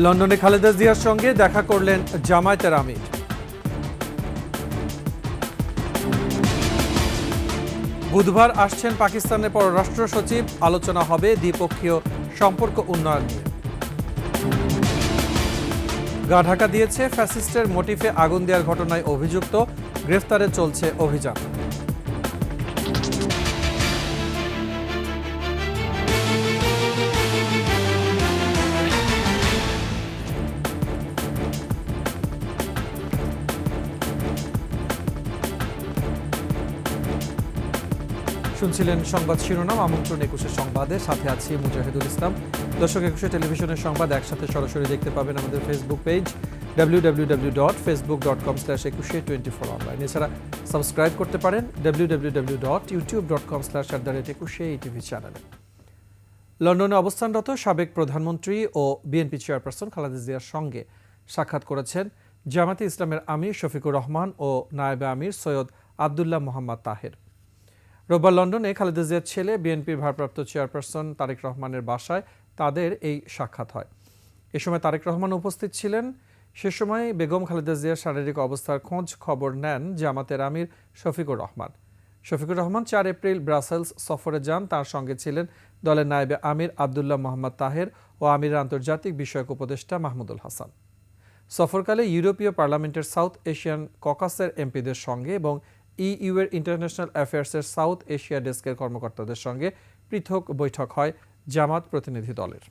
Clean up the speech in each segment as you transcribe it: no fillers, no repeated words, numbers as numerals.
লন্ডনে খালেদা জিয়ার সঙ্গে দেখা করলেন জামায়াতের আমির। বুধবার আসছেন পাকিস্তানের পররাষ্ট্র সচিব, আলোচনা হবে দ্বিপক্ষীয় সম্পর্ক উন্নয়ন নিয়ে। গা ঢাকা দিয়েছে ফ্যাসিস্টের মোটিফে আগুন দেওয়ার ঘটনায় অভিযুক্ত, গ্রেফতারে চলছে অভিযান। শুনছিলেন সংবাদ শিরোনাম, আমন্ত্রণ ২১ সংবাদে, সাথে আছি মুজাহিদুল ইসলাম। দর্শক, ২১ টেলিভিশনের সংবাদ একসাথে সরাসরি দেখতে পাবেন আমাদের ফেসবুক পেজ www.facebook.com/2124 অনলাইন। এছাড়া সাবস্ক্রাইব করতে পারেন www.youtube.com/@21ATV চ্যানেলে। লন্ডনে অবস্থানরত সাবেক প্রধানমন্ত্রী ও বিএনপি চেয়ারপারসন খালেদা জিয়ার সঙ্গে সাক্ষাৎ করেছেন জামায়াতে ইসলামের আমির শফিকুর রহমান ও নায়েবে আমির সৈয়দ আবদুল্লাহ মোহাম্মদ তাহের। রোববার লন্ডনে খালেদা জিয়ার ছেলে বিএনপির ভারপ্রাপ্ত চেয়ারপারসন তারেক রহমানের বাসায় তাদের এই সাক্ষাৎ হয়। এ সময় তারেক রহমান উপস্থিত ছিলেন। সে সময় বেগম খালেদা জিয়ার শারীরিক অবস্থার খোঁজ খবর নেন জামাতের আমির শফিকুর রহমান। শফিকুর রহমান ৪ এপ্রিল ব্রাসেলস সফরে যান। তার সঙ্গে ছিলেন দলের নায়েবে আমির আবদুল্লাহ মোহাম্মদ তাহের ও আমিরের আন্তর্জাতিক বিষয়ক উপদেষ্টা মাহমুদুল হাসান। সফরকালে ইউরোপীয় পার্লামেন্টের সাউথ এশিয়ান ককাসের এমপিদের সঙ্গে এবং ইইউ এর ইন্টারন্যাশনাল অ্যাফেয়ার্সের সাউথ এশিয়া ডেস্কের কর্মকর্তাদের সঙ্গে পৃথক বৈঠক হয় জামাত প্রতিনিধি দলের।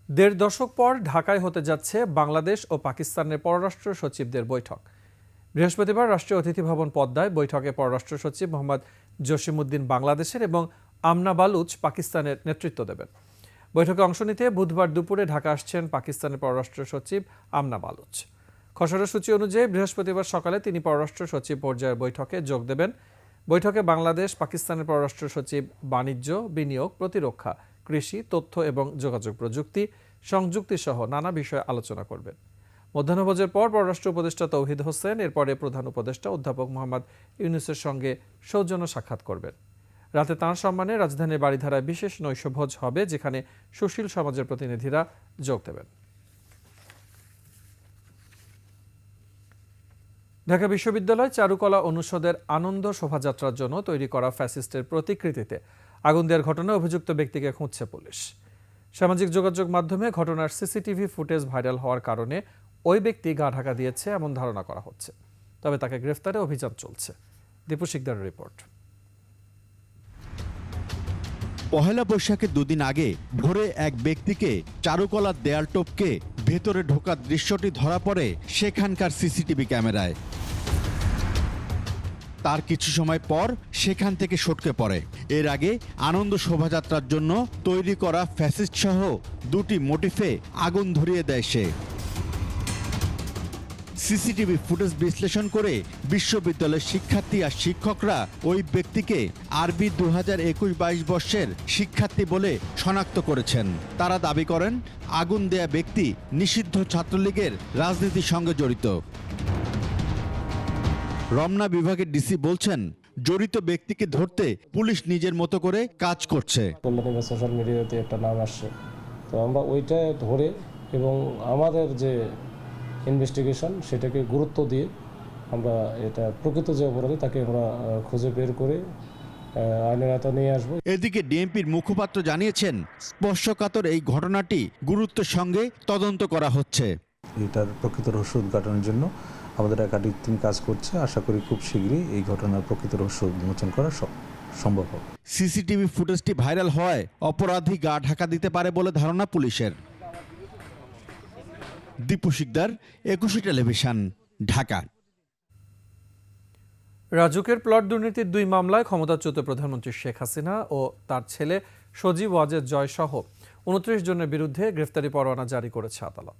দেড় দশক পর ঢাকায় হতে যাচ্ছে বাংলাদেশ ও পাকিস্তানের পররাষ্ট্র সচিবদের বৈঠক। বৃহস্পতিবার রাষ্ট্রীয় অতিথি ভবন পদ্মায় বৈঠকে পররাষ্ট্র সচিব মোহাম্মদ জসিমউদ্দিন বাংলাদেশের এবং আমনা বালুচ পাকিস্তানের নেতৃত্ব দেবেন। বৈঠকে অংশ নিতে বুধবার দুপুরে ঢাকা আসছেন পাকিস্তানের পররাষ্ট্র সচিব আমনা বালুচ। খসড়া সূচি অনুযায়ী বৃহস্পতিবার সকালে তিনি পররাষ্ট্র সচিব পর্যায়ের বৈঠকে যোগ দেবেন। বৈঠকে বাংলাদেশ পাকিস্তানের পররাষ্ট্র সচিব বাণিজ্য, বিনিয়োগ, প্রতিরক্ষা, কৃষি, তথ্য এবং যোগাযোগ প্রযুক্তি, সংযুক্তি সহ নানা বিষয়ে আলোচনা করবেন। মধ্যাহ্নভোজের পর পররাষ্ট্র উপদেষ্টা তৌহিদ হোসেন এরপরে প্রধান উপদেষ্টা অধ্যাপক মোহাম্মদ ইউনূসের সঙ্গে সৌজন্য সাক্ষাৎ করবেন। রাতে তাঁর সম্মানে রাজধানীর বারিধারায় বিশেষ নৈশভোজ হবে, যেখানে সুশীল সমাজের প্রতিনিধিরা যোগ দেবেন। ঢাকা বিশ্ববিদ্যালয় চারুকলা অনুষদের আনন্দ শোভাযাত্রার জন্য তৈরি করা ফ্যাসিস্টের প্রতিকৃতিতে আগুন দেওয়ার ঘটনায় অভিযুক্ত ব্যক্তিকে খুঁজছে পুলিশ। সামাজিক যোগাযোগ মাধ্যমে ঘটনার সিসিটিভি ফুটেজ ভাইরাল হওয়ার কারণে ওই ব্যক্তি গা ঢাকা দিয়েছে এমন ধারণা করা হচ্ছে। তবে তাকে গ্রেফতারে অভিযান চলছে। দীপু শিকদারের রিপোর্ট। পহেলা বৈশাখের দুদিন আগে ভোরে এক ব্যক্তিকে চারুকলার দেয়াল টপকে ভেতরে ঢোকার দৃশ্যটি ধরা পড়ে সেখানকার সিসিটিভি ক্যামেরায়। তার কিছু সময় পর সেখান থেকে সটকে পড়ে। এর আগে আনন্দ শোভাযাত্রার জন্য তৈরি করা ফ্যাসিস্ট সহ দুটি মোটিফে আগুন ধরিয়ে দেয় সে। সিসিটিভি ফুটেজ বিশ্লেষণ করে বিশ্ববিদ্যালয়ের শিক্ষার্থী আর শিক্ষকরা ওই ব্যক্তিকে আরবি 2021-22 বর্ষের শিক্ষার্থী বলে শনাক্ত করেছেন। তারা দাবি করেন আগুন দেয়া ব্যক্তি নিষিদ্ধ ছাত্রলীগের রাজনীতির সঙ্গে জড়িত। রমনা বিভাগের ডিসি বলছেন, জড়িত ব্যক্তিকে ধরতে পুলিশ নিজের মতো করে কাজ করছে। সোশ্যাল মিডিয়াতে একটা নাম আসছে, তো আমরা ওইটা ধরে এবং আমাদের যে ইনভেস্টিগেশন সেটাকে গুরুত্ব দিয়ে আমরা এটা প্রকৃত যে অপরাধী তাকে আমরা খুঁজে বের করে আইনের আওতায় নিয়ে আসবো। এদিকে ডিএমপির মুখপাত্র জানিয়েছেন, স্পর্শকাতর এই ঘটনাটি গুরুত্বের সঙ্গে তদন্ত করা হচ্ছে। এটার প্রকৃত রহস্য উদ্ঘাটনের জন্য আমাদের একাধিক টিম কাজ করছে। আশা করি খুব শীঘ্রই এই ঘটনার প্রকৃত রহস্য উন্মোচন করা সম্ভব হবে। সিসিটিভি ফুটেজটি ভাইরাল হওয়ায় অপরাধী গা ঢাকা দিতে পারে বলে ধারণা পুলিশের। দীপু শিকদার, ২১ টেলিভিশন, ঢাকা। রাজুকের প্লট দুর্নীতির 2 মামলায় ক্ষমতাচ্যুত প্রধানমন্ত্রী শেখ হাসিনা ও তার ছেলে সজীব ওয়াজেদ জয় সহ 29 জনের বিরুদ্ধে গ্রেফতারি পরোয়ানা জারি করেছে আদালত।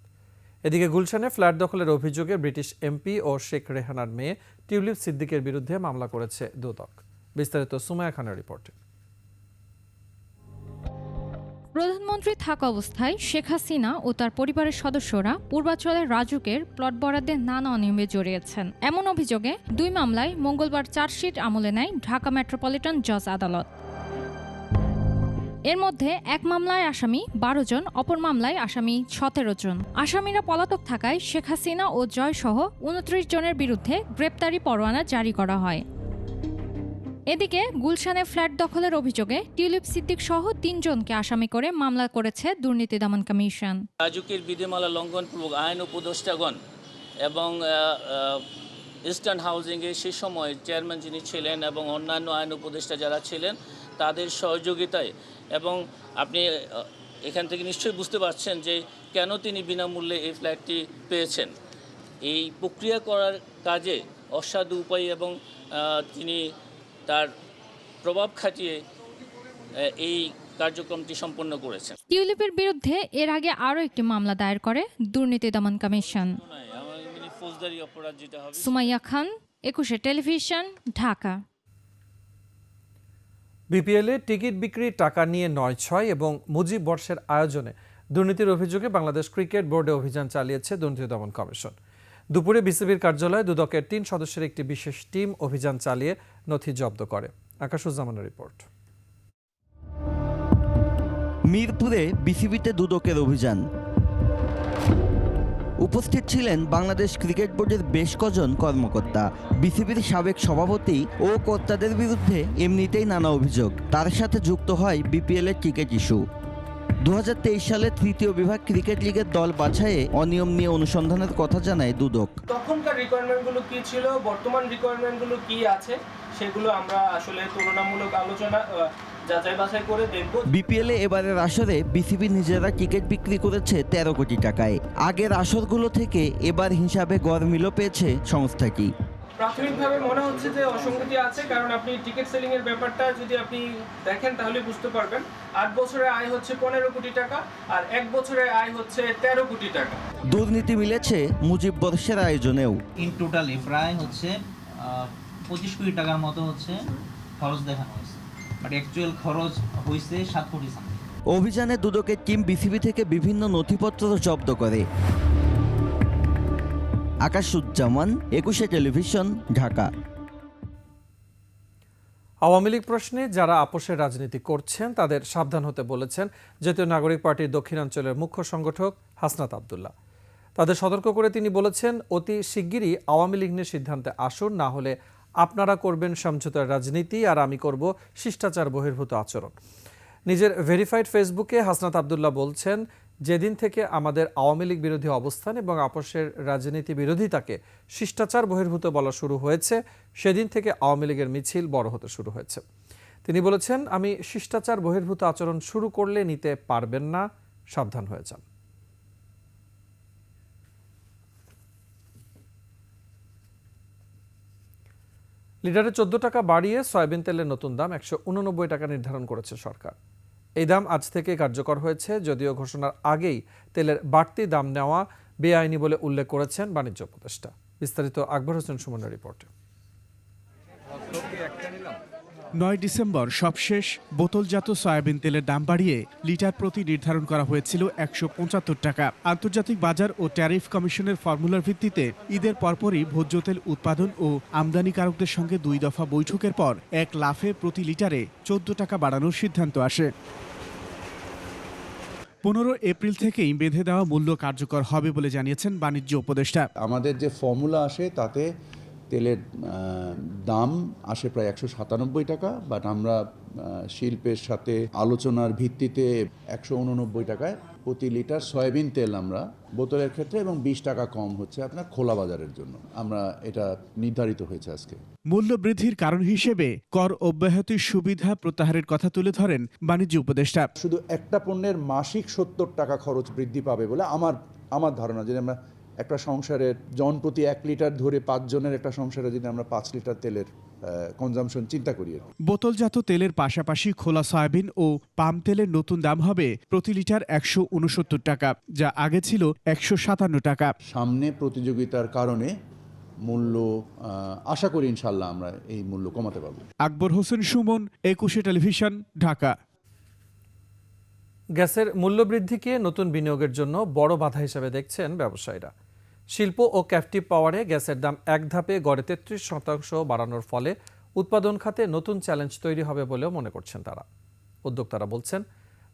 এদিকে গুলশানে ফ্ল্যাট দখলের অভিযোগে ব্রিটিশ এমপি ও শেখ রেহানার মেয়ে টিউলিপ সিদ্দিকের বিরুদ্ধে মামলা করেছে দুদক। বিস্তারিত সুমাইয়া খানের রিপোর্টে। প্রধানমন্ত্রী থাকা অবস্থায় শেখ হাসিনা ও তার পরিবারের সদস্যরা পূর্বাঞ্চলের রাজুকের প্লট বরাদ্দে নানা অনিয়মে জড়িয়েছেন। এমন অভিযোগে 2 মামলায় মঙ্গলবার চার্জশিট আমলে নেয় ঢাকা মেট্রোপলিটন জজ আদালত। এর মধ্যে এক মামলায় আসামি 12 জন, অপর মামলায় আসামি 17 জন। আসামিরা পলাতক থাকায় শেখ হাসিনা ও জয় সহ 29 জনের বিরুদ্ধে গ্রেপ্তারি পরোয়ানা জারি করা হয়। এদিকে গুলশানে ফ্ল্যাট দখলের অভিযোগে টিউলিপ সিদ্দিক সহ 3 জনকে আসামি করে মামলা করেছে দুর্নীতি দমন কমিশন। রাজুকের বিধিমালা লঙ্ঘনপূর্বক আইন উপদেষ্টাগণ এবং ইস্টার্ন হাউজিংয়ে সে সময় চেয়ারম্যান যিনি ছিলেন এবং অন্যান্য আইন উপদেষ্টা যারা ছিলেন তাদের সহযোগিতায়, এবং আপনি এখান থেকে নিশ্চয়ই বুঝতে পারছেন যে কেন তিনি বিনামূল্যে এই ফ্ল্যাটটি পেয়েছেন। এই প্রক্রিয়া করার কাজে অসাধু উপায় এবং তিনি তার প্রভাব খাটিয়ে এই কার্যক্রমটি সম্পন্ন করেছেন। টিউলিপের বিরুদ্ধে এর আগে আরও একটি মামলা দায়ের করে দুর্নীতি দমন কমিশন। ফৌজদারি অপরাধ যেটা হবে। সুমাইয়া খান, 21 টেলিভিশন, ঢাকা। বিপিএলে টিকিট বিক্রির টাকা নিয়ে 9-6 এবং মুজিব বর্ষের আয়োজনে দুর্নীতির অভিযোগে বাংলাদেশ ক্রিকেট বোর্ডে অভিযান চালিয়েছে দুর্নীতি দমন কমিশন। দুপুরে বিসিবির কার্যালয়ে দুদকের 3 সদস্যের একটি বিশেষ টিম অভিযান চালিয়ে নথি জব্দ করে। আকাশুজ্জামানের রিপোর্ট। মিরপুরে বিসিবিতে দুদকের অভিযান। উপস্থিত ছিলেন বাংলাদেশ ক্রিকেট বোর্ডের বেশ কজন কর্মকর্তা। বিসিবির সাবেক সভাপতি ও কর্তাদের বিরুদ্ধে এমনিতেই নানা অভিযোগ, তার সাথে যুক্ত হয় বিপিএলের টিকিট ইস্যু। 2023 সালে তৃতীয় বিভাগ ক্রিকেট লিগের দল বাছাইয়ে অনিয়ম নিয়ে অনুসন্ধানের কথা জানায় দুদক। তখনকার রিকোয়ারমেন্টগুলো কি ছিল, বর্তমান রিকোয়ারমেন্টগুলো কি আছে, সেগুলো আমরা আসলে তুলনামূলক আলোচনা যাচাই বাছাই করে দেখব। বিপিএলে এবারের আসরে বিসিবি নিজেরা টিকিট বিক্রি করেছে 13 কোটি টাকায়। আগের আসরগুলো থেকে এবার হিসাবে গড়মিলও পেয়েছে সংস্থাটি। প্রাথমিকভাবে মনে হচ্ছে যে অসঙ্গতি আছে, কারণ আপনি টিকিট সেলিং এর ব্যাপারটা যদি আপনি দেখেন তাহলে বুঝতে পারবেন। 8 বছরের আয় হচ্ছে 15 কোটি টাকা আর 1 বছরের আয় হচ্ছে 13 কোটি টাকা। দুর্নীতি মিলেছে মুজিব বর্ষের আয়োজনেও। ইন টোটালি প্রায় হচ্ছে 25 কোটি টাকার মতো হচ্ছে খরচ দেখানো হয়েছে, বাট অ্যাকচুয়াল খরচ হয়েছে 7 কোটি সামথিং। অভিযানে দুদকের টিম বিসিবি থেকে বিভিন্ন নথিপত্র জব্দ করে। আকাশুজ্জামান, 21 টেলিভিশন, ঢাকা। আওয়ামী লীগ প্রশ্নে যারা আপোষের রাজনীতি করছেন তাদের সাবধান হতে বলেছেন জাতীয় নাগরিক পার্টির দক্ষিণাঞ্চলের মুখ্য সংগঠক হাসনাত আব্দুল্লাহ। তাদের সতর্ক করে তিনি বলেছেন, অতি শিগগিরই আওয়ামী লীগ নিয়ে সিদ্ধান্তে আসুন, না হলে আপনারা করবেন সমঝোতার রাজনীতি আর আমি করব শিষ্টাচার বহির্ভূত আচরণ। নিজের ভেরিফাইড ফেসবুকে হাসনাত আব্দুল্লাহ বলছেন, যেদিন থেকে আমাদের আওয়ামী লীগ বিরোধী অবস্থান এবং আপোষের রাজনীতি বিরোধিতাকে শিষ্টাচার বহির্ভূত বলা শুরু হয়েছে, সেদিন থেকে আওয়ামী লীগের মিছিল বড় হতে শুরু হয়েছে। তিনি বলেছেন, আমি শিষ্টাচার বহির্ভূত আচরণ শুরু করলে নিতে পারবেন না, সাবধান হয়ে যান। লিটারে 14 টাকা বাড়িয়ে সয়াবিন তেলের নতুন দাম 189 টাকা নির্ধারণ করেছে সরকার। এই দাম আজ থেকে কার্যকর হয়েছে, যদিও ঘোষণার আগেই তেলের বাড়তি দাম নেওয়া বেআইনি বলে উল্লেখ করেছেন বাণিজ্য উপদেষ্টা। বিস্তারিত আকবর হোসেন সুমনের রিপোর্টে। 9 ডিসেম্বর সবশেষ বোতলজাত সয়াবিন তেলের দাম বাড়িয়ে লিটার প্রতি নির্ধারণ করা হয়েছিল 175 টাকা। আন্তর্জাতিক বাজার ও ট্যারিফ কমিশনের ফর্মুলার ভিত্তিতে ঈদের পরপরই ভোজ্য তেল উৎপাদন ও আমদানিকারকদের সঙ্গে 2 দফা বৈঠকের পর এক লাফে প্রতি লিটারে 14 টাকা বাড়ানোর সিদ্ধান্ত আসে। 15 এপ্রিল থেকেই বেঁধে দেওয়া মূল্য কার্যকর হবে বলে জানিয়েছেন বাণিজ্য উপদেষ্টা। আমাদের যে ফর্মুলা আসে তাতে তেলের দাম আসে প্রায় 197 টাকা, বাট আমরা শিল্পের সাথে আলোচনার ভিত্তিতে 189 টাকায় প্রতি লিটার সয়াবিন তেল আমরা বোতলের ক্ষেত্রে, এবং 20 টাকা কম হচ্ছে আপনার খোলা বাজারের জন্য। আমরা এটা নির্ধারিত হয়েছে আজকে। মূল্য বৃদ্ধির কারণ হিসেবে কর অব্যাহতির সুবিধা প্রত্যাহারের কথা তুলে ধরেন বাণিজ্য উপদেষ্টা। শুধু একটা পণ্যের মাসিক 70 টাকা খরচ বৃদ্ধি পাবে বলে আমার ধারণা। যদি আমরা একটা সংসারের জন প্রতি 1 লিটার ধরে 5 জনের একটা সংসারে যদি আমরা 5 লিটার তেলের কনজাম্পশন চিন্তা করি, বোতলজাত তেলের পাশাপাশি খোলা সয়াবিন ও পাম তেলের নতুন দাম হবে প্রতি লিটার 169 টাকা, যা আগে ছিল 157 টাকা। সামনে প্রতিযোগিতার কারণে মূল্য আশা করি ইনশাল্লাহ আমরা এই মূল্য কমাতে পারব। আকবর হোসেন সুমন, 21 টেলিভিশন, ঢাকা। গ্যাসের মূল্যবৃদ্ধিকে নতুন বিনিয়োগের জন্য বড় বাধা হিসেবে দেখছেন ব্যবসায়ীরা। শিল্প ও ক্যাপটিভ পাওয়ারে গ্যাসের দাম এক ধাপে গড়ে 33% বাড়ানোর ফলে উৎপাদন খাতে নতুন চ্যালেঞ্জ তৈরি হবে বলেও মনে করছেন তারা। উদ্যোক্তারা বলছেন,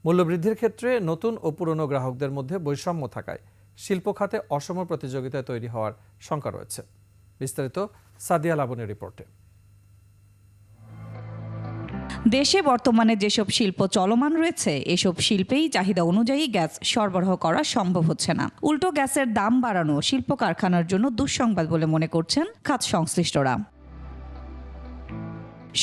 মূল্যবৃদ্ধির ক্ষেত্রে নতুন ও পুরনো গ্রাহকদের মধ্যে বৈষম্য থাকায় শিল্প খাতে অসম প্রতিযোগিতায় তৈরি হওয়ার শঙ্কা রয়েছে। বিস্তারিত সাদিয়া লাবনের রিপোর্টে। দেশে বর্তমানে যেসব শিল্প চলমান রয়েছে এসব শিল্পেই চাহিদা অনুযায়ী গ্যাস সরবরাহ করা সম্ভব হচ্ছে না। উল্টো গ্যাসের দাম বাড়ানো শিল্প কারখানার জন্য দুঃসংবাদ বলে মনে করছেন খাত সংশ্লিষ্টরা।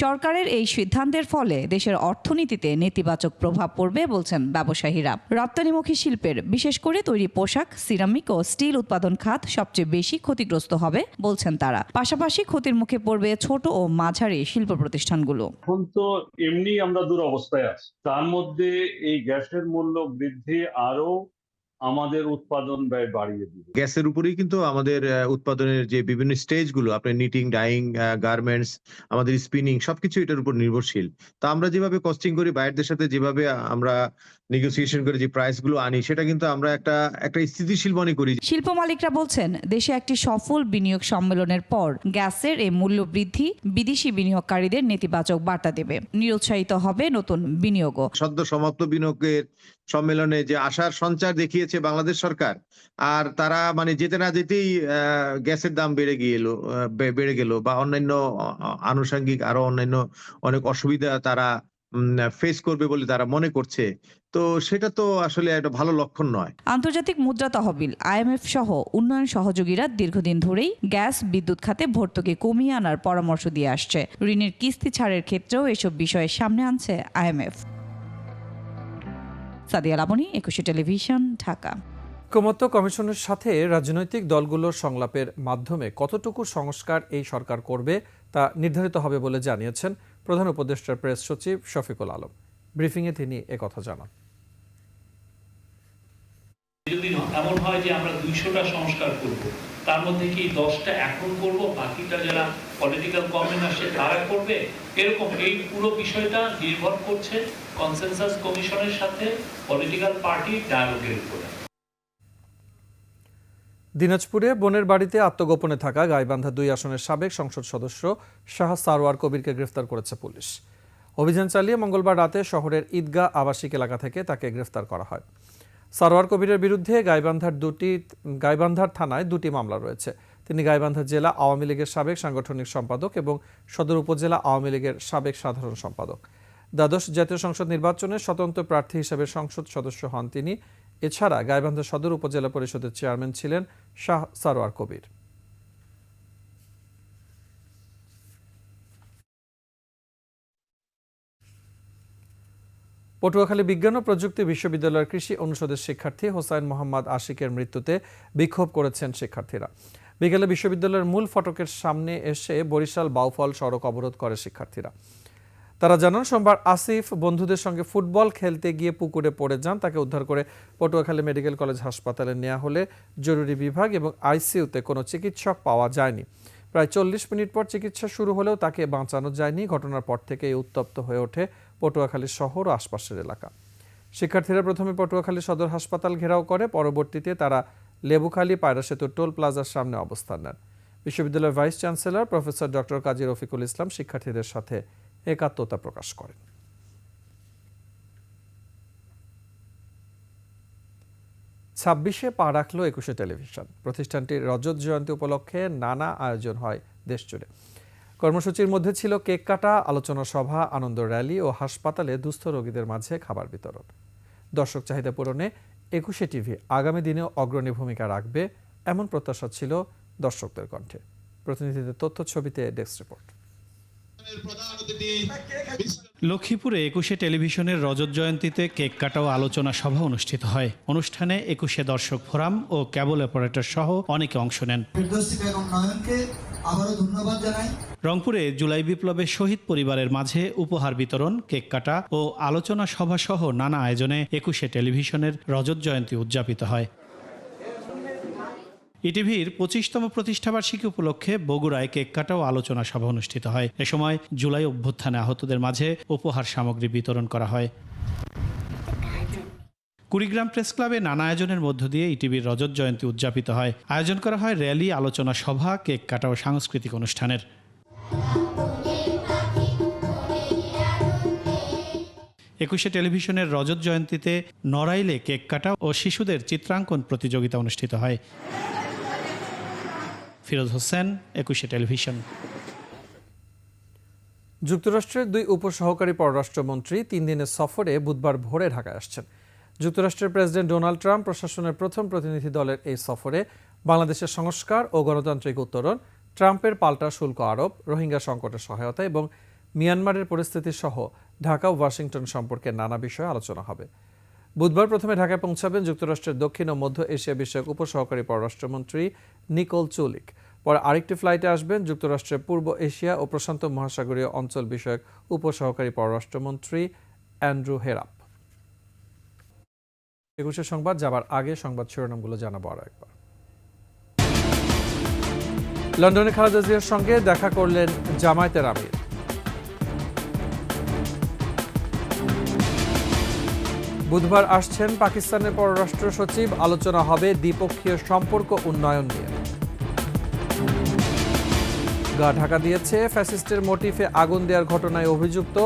সরকারের এই সিদ্ধান্তের ফলে দেশের অর্থনীতিতে নেতিবাচক প্রভাব পড়বে বলছেন ব্যবসায়ীরা। রপ্তানিমুখী শিল্পের বিশেষ করে তৈরি পোশাক, সিরামিক ও স্টিল উৎপাদন খাত সবচেয়ে বেশি ক্ষতিগ্রস্ত হবে বলছেন তারা। পাশাপাশি ক্ষতির মুখে পড়বে ছোট ও মাঝারি শিল্প প্রতিষ্ঠানগুলো। এখন তো এমনি আমরা দুরবস্থায় আছি, তার মধ্যে এই গ্যাসের মূল্য বৃদ্ধি আরো আমাদের উৎপাদন ব্যয় বাড়িয়ে দিবে। গ্যাসের উপরেই কিন্তু আমাদের উৎপাদনের যে বিভিন্ন স্টেজগুলো, আপনার নিটিং, ডাইং, গার্মেন্টস, আমাদের স্পিনিং সবকিছু এটার উপর নির্ভরশীল। তা আমরা যেভাবে কস্টিং করি, বাইরের সাথে যেভাবে আমরা নেগোসিয়েশন করে যে প্রাইস গুলো আনি, সেটা কিন্তু আমরা একটা স্থিতিশীল মনে করি। শিল্প মালিকরা বলছেন, দেশে একটি সফল বিনিয়োগ সম্মেলনের পর গ্যাসের এই মূল্য বৃদ্ধি বিদেশি বিনিয়োগকারীদের নেতিবাচক বার্তা দেবে, নিরুৎসাহিত হবে নতুন বিনিয়োগও। সদ্য সমাপ্ত বিনিয়োগের সম্মেলনে যে আশার সঞ্চার দেখিয়েছে বাংলাদেশ সরকার, আর তারা মানে যেতে না যেতেই গ্যাসের দাম বেড়ে গেল বা অন্যান্য আনুষঙ্গিক আরো অন্যান্য অনেক অসুবিধা তারা ফেস করবে বলে তারা মনে করছে। তো সেটা তো আসলে একটা ভালো লক্ষণ নয়। আন্তর্জাতিক মুদ্রা তহবিল, IMF সহ উন্নয়ন সহযোগীরা দীর্ঘদিন ধরেই গ্যাস বিদ্যুৎ খাতে ভর্তুকি কমিয়ে আনার পরামর্শ দিয়ে আসছে। ঋণের কিস্তি ছাড়ের ক্ষেত্রেও এসব বিষয়ে সামনে আনছে IMF। সাদিয়া লাবনী, একুশে টেলিভিশন, ঢাকা। ঐকমত্য কমিশনের সাথে রাজনৈতিক দলগুলোর সংলাপের মাধ্যমে কতটুকু সংস্কার এই সরকার করবে তা নির্ধারিত হবে বলে জানিয়েছেন প্রধান উপদেষ্টার প্রেস সচিব শফিকুল আলম। ব্রিফিংয়ে তিনি একথা জানান। যদি এমন হয় যে আমরা 200টা সংস্কার করব, তার মধ্যে কি 10টা এখন করব, বাকিটা যারা পলিটিক্যাল কমিশন আসে তারা করবে, এরকম এই পুরো বিষয়টা নির্ভর করছে কনসেনসাস কমিশনের সাথে পলিটিক্যাল পার্টি ডায়ালগের উপরে। দিনাজপুরে বোনের বাড়িতে আত্মগোপনে থাকা গাইবান্ধা 2 আসনের সাবেক সংসদ সদস্য শাহ সারোয়ার কবিরকে গ্রেফতার করেছে পুলিশ। অভিযান চালিয়ে মঙ্গলবার রাতে শহরের ঈদগাহ আবাসিক এলাকা থেকে তাকে গ্রেফতার করা হয়। সারোয়ার কবিরের বিরুদ্ধে গাইবান্ধার থানায় 2টি মামলা রয়েছে। তিনি গাইবান্ধা জেলা আওয়ামী লীগের সাবেক সাংগঠনিক সম্পাদক এবং সদর উপজেলা আওয়ামী লীগের সাবেক সাধারণ সম্পাদক। দ্বাদশ জাতীয় সংসদ নির্বাচনে স্বতন্ত্র প্রার্থী হিসেবে সংসদ সদস্য হন তিনি। এছাড়া গাইবান্ধা সদর উপজেলা পরিষদের চেয়ারম্যান ছিলেন শাহ সারোয়ার কবির। পটুয়াখালী বিজ্ঞান ও প্রযুক্তি বিশ্ববিদ্যালয়ের কৃষি অনুষদের শিক্ষার্থী হোসাইন মোহাম্মদ আশিকের মৃত্যুতে বিক্ষোভ করেছেন শিক্ষার্থীরা। বিকেলে বিশ্ববিদ্যালয়ের মূল ফটকের সামনে এসে বরিশাল বাউফল সড়ক অবরোধ করে শিক্ষার্থীরা। তারা জানান, সোমবার আসিফ বন্ধুদের সঙ্গে ফুটবল খেলতে গিয়ে পুকুরে পড়ে যান। তাকে উদ্ধার করে পটুয়াখালী মেডিকেল কলেজ হাসপাতালে নেওয়া হলে জরুরি বিভাগ এবং আইসিইউতে কোনো চিকিৎসক পাওয়া যায়নি। প্রায় 40 মিনিট পর চিকিৎসা শুরু হলেও তাকে বাঁচানো যায়নি। ঘটনার পর থেকে উত্তপ্ত হয়ে ওঠে পটুয়াখালী শহর ও আশপাশের এলাকা। শিক্ষার্থীরা প্রথমে পটুয়াখালী সদর হাসপাতাল ঘেরাও করে, পরবর্তীতে তারা লেবুখালী পায়রা সেতু টোল প্লাজার সামনে অবস্থান নেন। বিশ্ববিদ্যালয়ের ভাইস চ্যান্সেলর প্রফেসর ডক্টর কাজী রফিকুল ইসলাম শিক্ষার্থীদের সাথে একাত্মতা প্রকাশ করেন। 26-এ পা রাখল একুশে টেলিভিশন। প্রতিষ্ঠানটির রজত জয়ন্তী উপলক্ষে নানা আয়োজন হয় দেশজুড়ে। কর্মসূচির মধ্যে ছিল কেক কাটা, আলোচনা সভা, আনন্দ র্যালি ও হাসপাতালে দুস্থ রোগীদের মাঝে খাবার বিতরণ। দর্শক চাহিদা পূরণে একুশে টিভি আগামী দিনেও অগ্রণী ভূমিকা রাখবে এমন প্রত্যাশা ছিল দর্শকদের কণ্ঠে। প্রতিনিধিদের তথ্য ছবিতে ডেস্ক রিপোর্ট। লক্ষ্মীপুরে একুশে টেলিভিশনের রজত জয়ন্তীতে কেক কাটা ও আলোচনা সভা অনুষ্ঠিত হয়। অনুষ্ঠানে একুশে দর্শক ফোরাম ও ক্যাবল অপারেটর সহ অনেকে অংশ নেন। রংপুরে জুলাই বিপ্লবে শহীদ পরিবারের মাঝে উপহার বিতরণ, কেক কাটা ও আলোচনা সভা সহ নানা আয়োজনে একুশে টেলিভিশনের রজত জয়ন্তী উদযাপিত হয়। ইটিভির 25তম প্রতিষ্ঠাবার্ষিকী উপলক্ষে বগুড়ায় কেক কাটা ও আলোচনা সভা অনুষ্ঠিত হয়। এ সময় জুলাই অভ্যুত্থানে আহতদের মাঝে উপহার সামগ্রী বিতরণ করা হয়। কুড়িগ্রাম প্রেস ক্লাবে নানা আয়োজনের মধ্য দিয়ে ইটিভির রজত জয়ন্তী উদযাপিত হয়। আয়োজন করা হয় র্যালি, আলোচনা সভা, কেক কাটা ও সাংস্কৃতিক অনুষ্ঠানের। একুশে টেলিভিশনের রজত জয়ন্তীতে নড়াইলে কেক কাটা ও শিশুদের চিত্রাঙ্কন প্রতিযোগিতা অনুষ্ঠিত হয়। ফিরোজ হোসেন, একুশে টেলিভিশন। যুক্তরাষ্ট্রের 2 উপসহকারী পররাষ্ট্রমন্ত্রী 3 দিনের সফরে বুধবার ভোরে ঢাকায় আসছেন। যুক্তরাষ্ট্রের প্রেসিডেন্ট ডোনাল্ড ট্রাম্প প্রশাসনের প্রথম প্রতিনিধি দলের এই সফরে বাংলাদেশের সংস্কার ও গণতান্ত্রিক উত্তরণ, ট্রাম্পের পাল্টা শুল্ক আরোপ, রোহিঙ্গা সংকটের সহায়তা এবং মিয়ানমারের পরিস্থিতি সহ ঢাকা ও ওয়াশিংটন সম্পর্কে নানা বিষয়ে আলোচনা হবে। বুধবার প্রথমে ঢাকায় পৌঁছাবেন যুক্তরাষ্ট্রের দক্ষিণ ও মধ্য এশিয়া বিষয়ক উপসহকারী পররাষ্ট্রমন্ত্রী নিকোল চুলিক। পরে আরেকটি ফ্লাইটে আসবেন যুক্তরাষ্ট্রের পূর্ব এশিয়া ও প্রশান্ত মহাসাগরীয় অঞ্চল বিষয়ক উপসহকারী পররাষ্ট্রমন্ত্রী অ্যান্ড্রু হেরাপ। একুশে সংবাদ যাবার আগে সংবাদ শিরোনামগুলো জানাবো আরো একবার। লন্ডনে খালেদা জিয়ার সঙ্গে দেখা করলেন জামায়াতের আমির। বুধবার আসছেন পাকিস্তানের পররাষ্ট্র সচিব, আলোচনা হবে দ্বিপক্ষীয় সম্পর্ক উন্নয়ন নিয়ে। গা ঢাকা দিয়েছে ফ্যাসিস্টের মোটিফে আগুন দেওয়ার ঘটনায় অভিযুক্ত,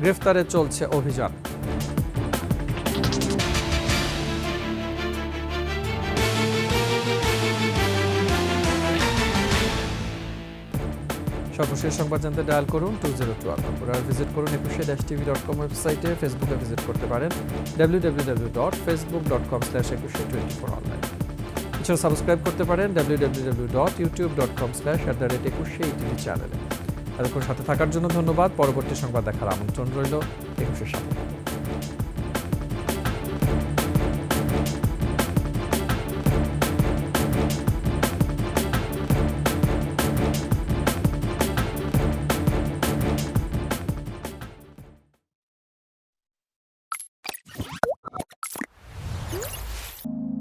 গ্রেফতারে চলছে অভিযান। সর্বশেষ সংবাদ জানতে ডায়াল করুন 2021 নম্বর, আর ভিজিট করুন ekushe-tv.com ওয়েবসাইটে। ফেসবুকে ভিজিট করতে পারেন www.facebook.com/ekushe24 অনলাইন। এছাড়া সাবস্ক্রাইব করতে পারেন www.youtube.com/@ekushe-tv চ্যানেলে। এতক্ষণ সাথে থাকার জন্য ধন্যবাদ। পরবর্তী সংবাদ দেখার আমন্ত্রণ রইল। 21 সাথে।